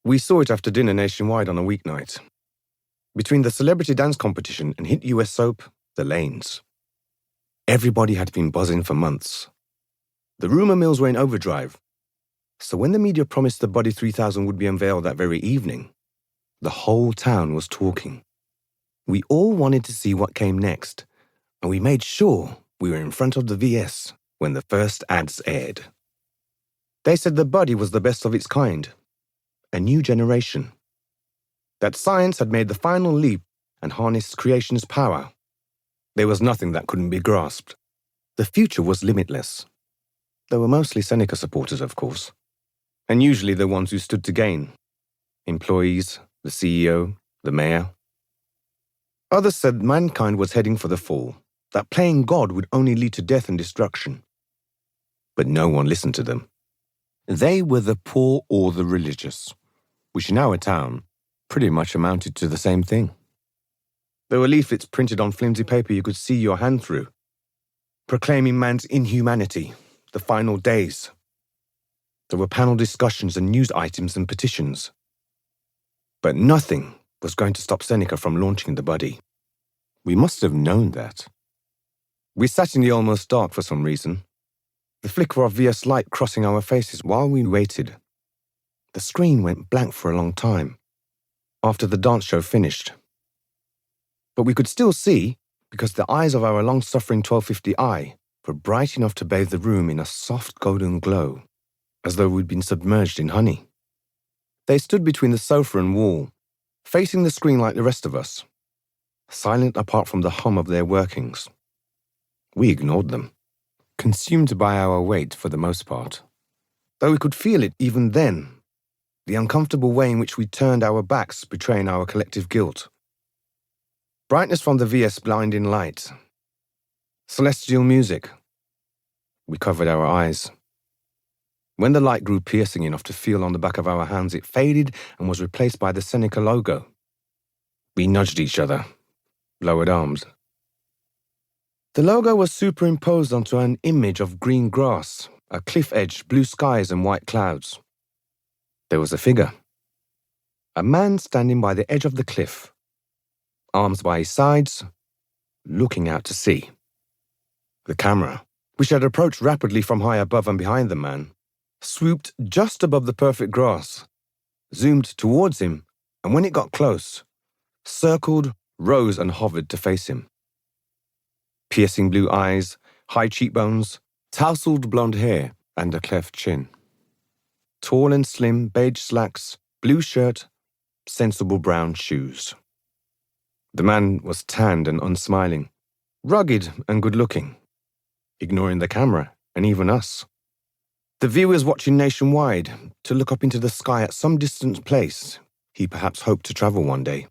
We saw it after dinner nationwide on a weeknight. Between the celebrity dance competition and hit US soap, The Lanes. Everybody had been buzzing for months. The rumour mills were in overdrive. So when the media promised the Body 3000 would be unveiled that very evening, the whole town was talking. We all wanted to see what came next, and we made sure we were in front of the VS when the first ads aired. They said the Body was the best of its kind, a new generation. That science had made the final leap and harnessed creation's power. There was nothing that couldn't be grasped. The future was limitless. There were mostly Seneca supporters, of course, and usually the ones who stood to gain. Employees, the CEO, the mayor. Others said mankind was heading for the fall, that playing God would only lead to death and destruction. But no one listened to them. They were the poor or the religious, which in our town pretty much amounted to the same thing. There were leaflets printed on flimsy paper you could see your hand through, proclaiming man's inhumanity, the final days. There were panel discussions and news items and petitions. But nothing was going to stop Seneca from launching the Body. We must have known that. We sat in the almost dark for some reason, the flicker of VS light crossing our faces while we waited. The screen went blank for a long time, after the dance show finished. But we could still see, because the eyes of our long-suffering 1250i were bright enough to bathe the room in a soft golden glow, as though we'd been submerged in honey. They stood between the sofa and wall, facing the screen like the rest of us, silent apart from the hum of their workings. We ignored them, consumed by our weight for the most part, though we could feel it even then, the uncomfortable way in which we turned our backs betraying our collective guilt. Brightness from the VS blinding light. Celestial music. We covered our eyes. When the light grew piercing enough to feel on the back of our hands, it faded and was replaced by the Seneca logo. We nudged each other, lowered arms. The logo was superimposed onto an image of green grass, a cliff edge, blue skies and white clouds. There was a figure. A man standing by the edge of the cliff, arms by his sides, looking out to sea. The camera, which had approached rapidly from high above and behind the man, swooped just above the perfect grass, zoomed towards him, and when it got close, circled, rose and hovered to face him. Piercing blue eyes, high cheekbones, tousled blonde hair, and a cleft chin. Tall and slim, beige slacks, blue shirt, sensible brown shoes. The man was tanned and unsmiling, rugged and good-looking, ignoring the camera and even us. The viewers watching nationwide to look up into the sky at some distant place he perhaps hoped to travel one day.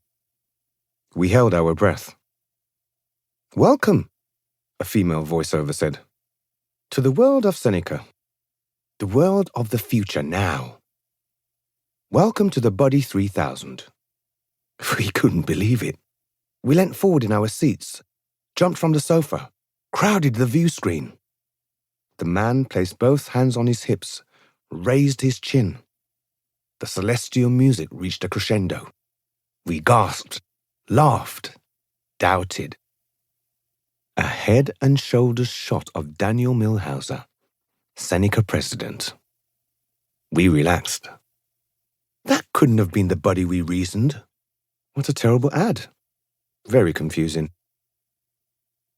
We held our breath. "Welcome," a female voiceover said, "to the world of Seneca. The world of the future now. Welcome to the Body 3000. We couldn't believe it. We leant forward in our seats, jumped from the sofa, crowded the view screen. The man placed both hands on his hips, raised his chin. The celestial music reached a crescendo. We gasped, laughed, doubted. A head and shoulders shot of Daniel Milhauser, Seneca president. We relaxed. That couldn't have been the Body we reasoned. What a terrible ad. Very confusing.